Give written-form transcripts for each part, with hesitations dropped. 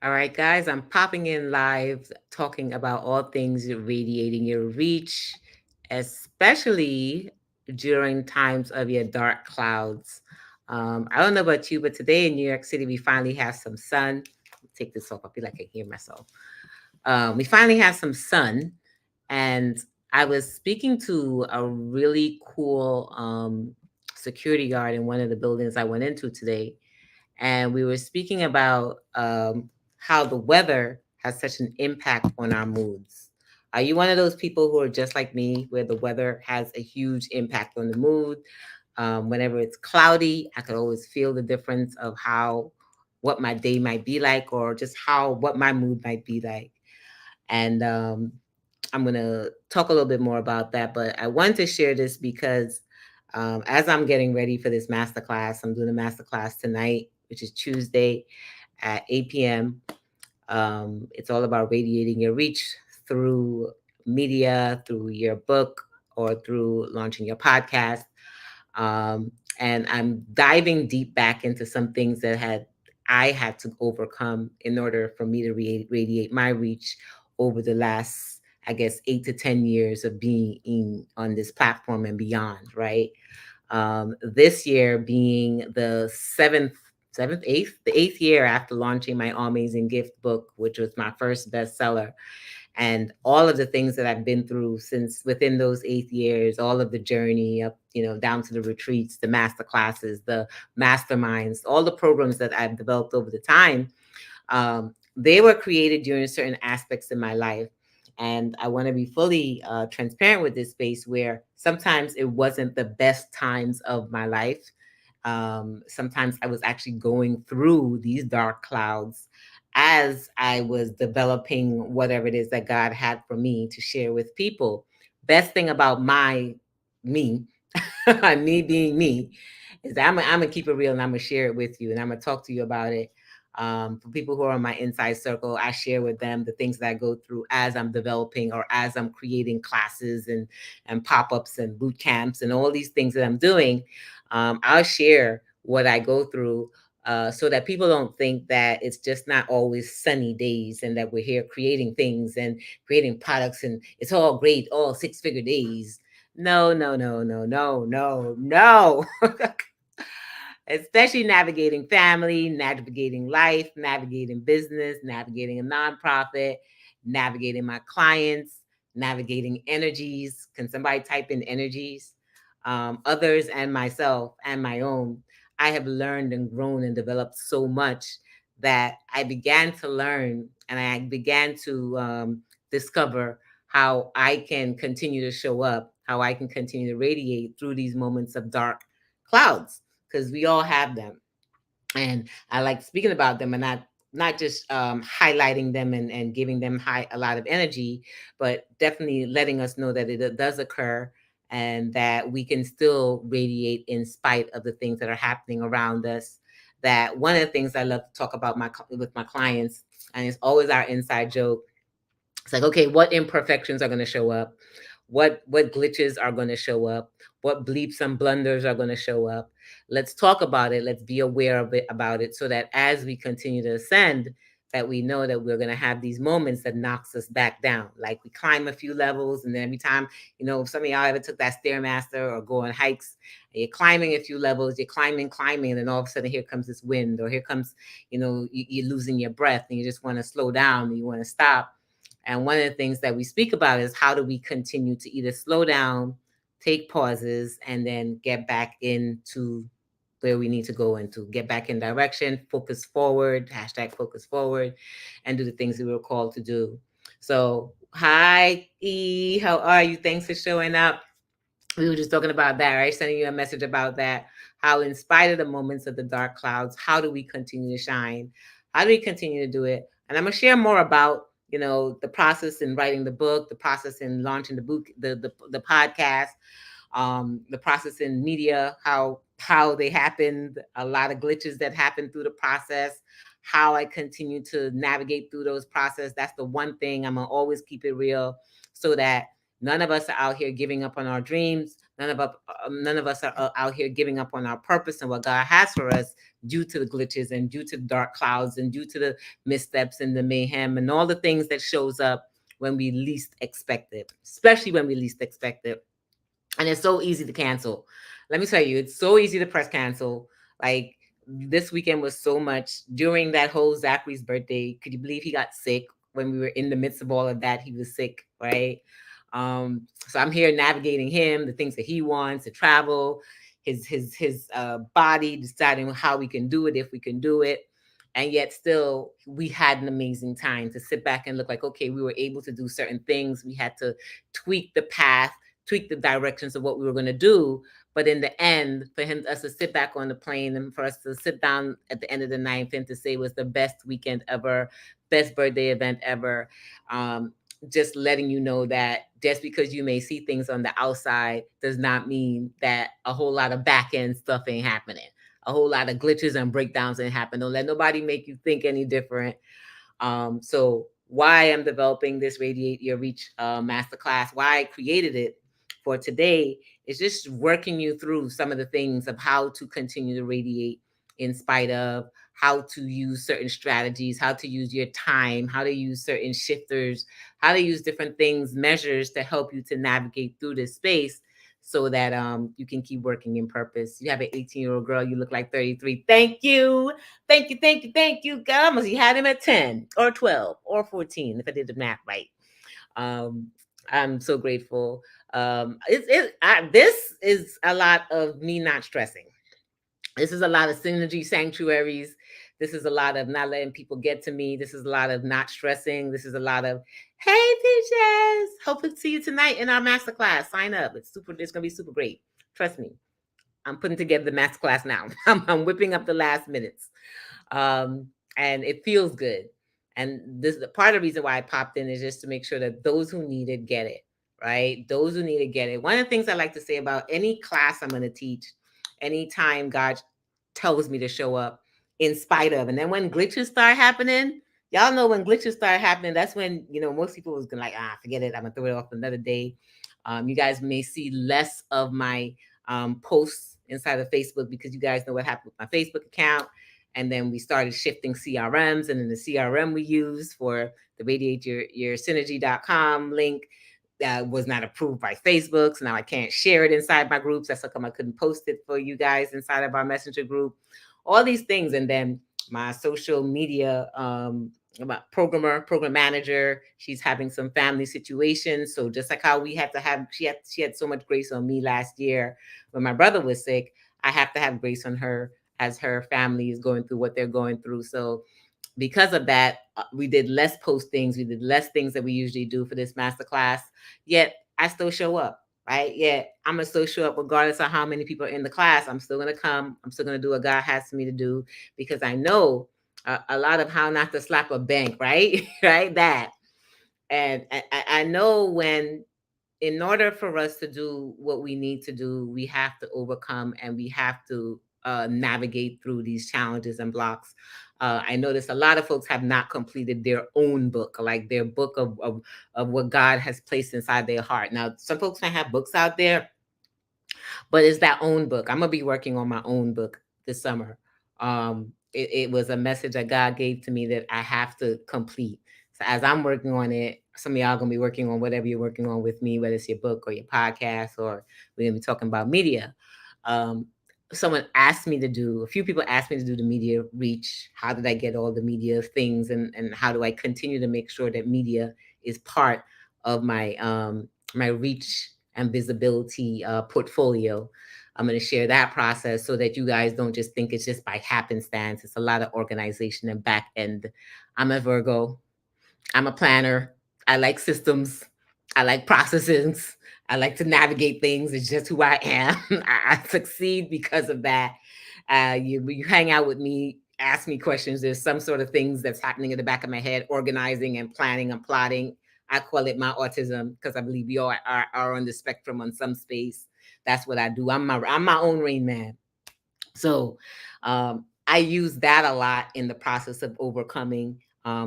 All right, guys, I'm popping in live talking about all things radiating your reach, especially during times of your dark clouds. I don't know about you, but today in New York City, we finally have some sun. Take this off. I feel like I can hear myself. We finally have some sun, and I was speaking to a really cool security guard in one of the buildings I went into today, and we were speaking about how the weather has such an impact on our moods. Are you one of those people who are just like me, where the weather has a huge impact on the mood? Whenever it's cloudy, I could always feel the difference of how what my day might be like, or just how what my mood might be like. And I'm gonna talk a little bit more about that. But I wanted to share this because as I'm getting ready for this masterclass, I'm doing a masterclass tonight, which is Tuesday at 8 p.m. It's all about radiating your reach through media, through your book, or through launching your podcast. And I'm diving deep back into some things that I had to overcome in order for me to radiate my reach over the last, I guess, 8 to 10 years of being on this platform and beyond, right? This year being the the eighth year after launching my All Amazing Gift book, which was my first bestseller, and all of the things that I've been through since within those 8 years, all of the journey up, down to the retreats, the master classes, the masterminds, all the programs that I've developed over the time, they were created during certain aspects in my life. And I want to be fully transparent with this space where sometimes it wasn't the best times of my life. Sometimes I was actually going through these dark clouds as I was developing whatever it is that God had for me to share with people. Best thing about me, me being me, is that I'm gonna keep it real and I'm gonna share it with you and I'm gonna talk to you about it. For people who are on my inside circle, I share with them the things that I go through as I'm developing or as I'm creating classes and pop-ups and boot camps and all these things that I'm doing. I'll share what I go through so that people don't think that it's just not always sunny days and that we're here creating things and creating products and it's all great, all six-figure days. No, no, no, no, no, no, no. Especially navigating family, navigating life, navigating business, navigating a nonprofit, navigating my clients, navigating energies. Can somebody type in energies? Others and myself and my own. I have learned and grown and developed so much that I began to learn and I began to discover how I can continue to show up, how I can continue to radiate through these moments of dark clouds, because we all have them. And I like speaking about them and not just highlighting them and giving them a lot of energy, but definitely letting us know that it does occur and that we can still radiate in spite of the things that are happening around us. That one of the things I love to talk about with my clients, and it's always our inside joke. It's like, okay, what imperfections are going to show up? What glitches are going to show up? What bleeps and blunders are going to show up? Let's talk about it. Let's be aware of it about it so that as we continue to ascend, that we know that we're going to have these moments that knocks us back down. Like we climb a few levels, and then every time, if some of y'all ever took that Stairmaster or go on hikes, and you're climbing a few levels, you're climbing, and then all of a sudden here comes this wind, or here comes, you're losing your breath, and you just want to slow down, and you want to stop. And one of the things that we speak about is how do we continue to either slow down, take pauses, and then get back into where we need to go into, get back in direction, focus forward, hashtag focus forward, and do the things that we were called to do. So, hi, E, how are you? Thanks for showing up. We were just talking about that, right? Sending you a message about that. How, in spite of the moments of the dark clouds, how do we continue to shine? How do we continue to do it? And I'm gonna share more about the process in writing the book, the process in launching the book, the podcast, the process in media, how they happened, a lot of glitches that happened through the process, how I continue to navigate through those process. That's the one thing I'm gonna always keep it real, so that none of us are out here giving up on our dreams. None of us are out here giving up on our purpose and what God has for us due to the glitches and due to the dark clouds and due to the missteps and the mayhem and all the things that shows up when we least expect it, especially when we least expect it. And it's so easy to cancel. Let me tell you, it's so easy to press cancel. Like this weekend was so much during that whole Zachary's birthday. Could you believe he got sick when we were in the midst of all of that? He was sick, right? So I'm here navigating him, the things that he wants to travel, his body, deciding how we can do it, if we can do it. And yet still we had an amazing time to sit back and look like, okay, we were able to do certain things. We had to tweak the path, tweak the directions of what we were going to do. But in the end, for us to sit back on the plane and for us to sit down at the end of the night and to say it was the best weekend ever, best birthday event ever. Just letting you know that just because you may see things on the outside does not mean that a whole lot of back end stuff ain't happening. A whole lot of glitches and breakdowns ain't happen. Don't let nobody make you think any different. So why I'm developing this Radiate Your Reach masterclass, why I created it for today is just working you through some of the things of how to continue to radiate in spite of, how to use certain strategies, how to use your time, how to use certain shifters, how to use different things, measures to help you to navigate through this space so that you can keep working in purpose. You have an 18-year-old girl, you look like 33. Thank you. Thank you, thank you, thank you. God, must you had him at 10 or 12 or 14, if I did the math right. Um, I'm so grateful. This is a lot of me not stressing. This is a lot of synergy sanctuaries. This is a lot of not letting people get to me. This is a lot of not stressing. This is a lot of, hey, Peaches, hope to see you tonight in our masterclass. Sign up. It's gonna be super great. Trust me. I'm putting together the masterclass now. I'm whipping up the last minutes. Um, and it feels good. And this part of the reason why I popped in is just to make sure that those who need it get it, right? Those who need it get it. One of the things I like to say about any class I'm going to teach, anytime God tells me to show up in spite of, and then when glitches start happening, y'all know when glitches start happening, that's when, most people was gonna like, forget it. I'm gonna throw it off another day. You guys may see less of my posts inside of Facebook because you guys know what happened with my Facebook account. And then we started shifting CRMs, and then the CRM we use for the radiateyoursynergy.com link was not approved by Facebook. So now I can't share it inside my groups. That's how come I couldn't post it for you guys inside of our messenger group. All these things. And then my social media program manager, she's having some family situations. So just like how we had to have, she had so much grace on me last year when my brother was sick. I have to have grace on her as her family is going through what they're going through. So because of that, we did less postings. We did less things that we usually do for this masterclass. Yet I still show up, right? Yet I'm gonna still show up regardless of how many people are in the class. I'm still gonna come. I'm still gonna do what God has for me to do because I know a lot of how not to slap a bank, right? Right? That. And I know when, in order for us to do what we need to do, we have to overcome and we have to navigate through these challenges and blocks. I notice a lot of folks have not completed their own book, like their book of what God has placed inside their heart. Now, some folks might have books out there, but it's that own book. I'm gonna be working on my own book this summer. It was a message that God gave to me that I have to complete. So as I'm working on it, some of y'all gonna be working on whatever you're working on with me, whether it's your book or your podcast, or we're gonna be talking about media. Um, Someone asked me to do, a few people asked me to do the media reach. How did I get all the media things, and how do I continue to make sure that media is part of my reach and visibility portfolio? I'm going to share that process so that you guys don't just think it's just by happenstance. It's a lot of organization and back end. I'm a Virgo. I'm a planner. I like systems. I like processes. I like to navigate things. It's just who I am. I succeed because of that. You hang out with me, ask me questions. There's some sort of things that's happening in the back of my head, organizing and planning and plotting. I call it my autism because I believe we all are on the spectrum on some space. That's what I do. I'm my own rain man. So I use that a lot in the process of overcoming,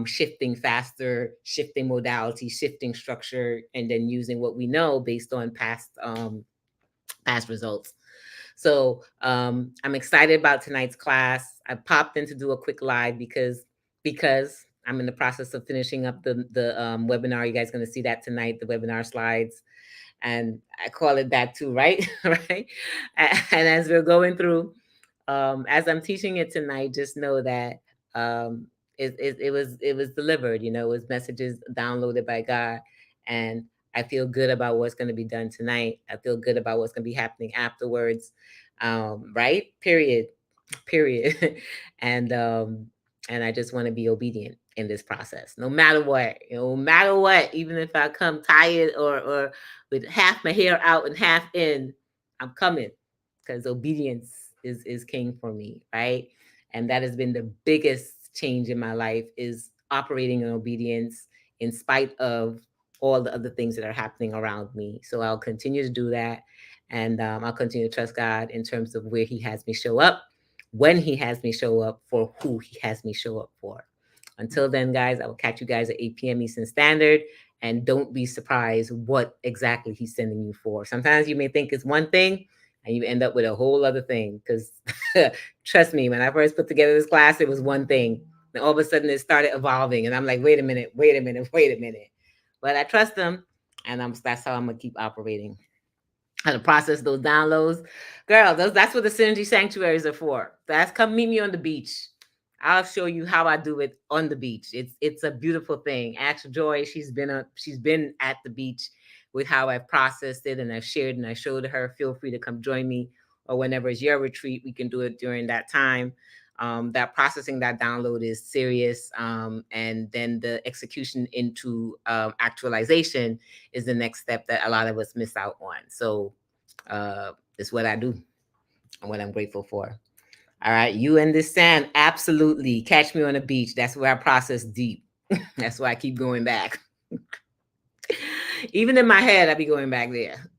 shifting faster, shifting modality, shifting structure, and then using what we know based on past results. So I'm excited about tonight's class. I popped in to do a quick live because I'm in the process of finishing up the webinar. You guys going to see that tonight, the webinar slides, and I call it that too, right? Right. And as we're going through, as I'm teaching it tonight, just know that um, it was delivered. You know, it was messages downloaded by God, and I feel good about what's going to be done tonight. I feel good about what's going to be happening afterwards. Right? Period. Period. and um, and I just want to be obedient in this process, no matter what. You know, no matter what, even if I come tired or with half my hair out and half in, I'm coming because obedience is king for me, right? And that has been the biggest change in my life is operating in obedience in spite of all the other things that are happening around me. So I'll continue to do that, and I'll continue to trust God in terms of where He has me show up, when He has me show up, for who He has me show up for. Until then, guys, I will catch you guys at 8 p.m. Eastern Standard. And don't be surprised what exactly He's sending you for. Sometimes you may think it's one thing, and you end up with a whole other thing. Because trust me, when I first put together this class, it was one thing. And all of a sudden it started evolving. And I'm like, wait a minute, wait a minute, wait a minute. But I trust them. And that's how I'm going to keep operating. How to process those downloads. Girl, that's what the Synergy Sanctuaries are for. That's come meet me on the beach. I'll show you how I do it on the beach. It's a beautiful thing. Ask Joy, she's been at the beach with how I've processed it and I've shared and I showed her. Feel free to come join me, or whenever it's your retreat, we can do it during that time. That processing, that download is serious, and then the execution into actualization is the next step that a lot of us miss out on. So it's what I do and what I'm grateful for. All right, you understand? Absolutely. Catch me on the beach. That's where I process deep. That's why I keep going back. Even in my head, I be going back there.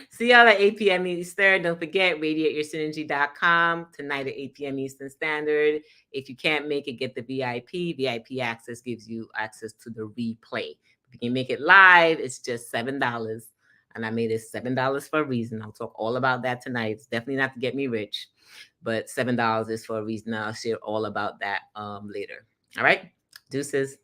See y'all at 8 p.m. Eastern. Don't forget, radiateyoursynergy.com tonight at 8 p.m. Eastern Standard. If you can't make it, get the VIP. VIP access gives you access to the replay. If you can make it live, it's just $7. And I made it $7 for a reason. I'll talk all about that tonight. It's definitely not to get me rich, but $7 is for a reason. I'll share all about that later. All right, deuces.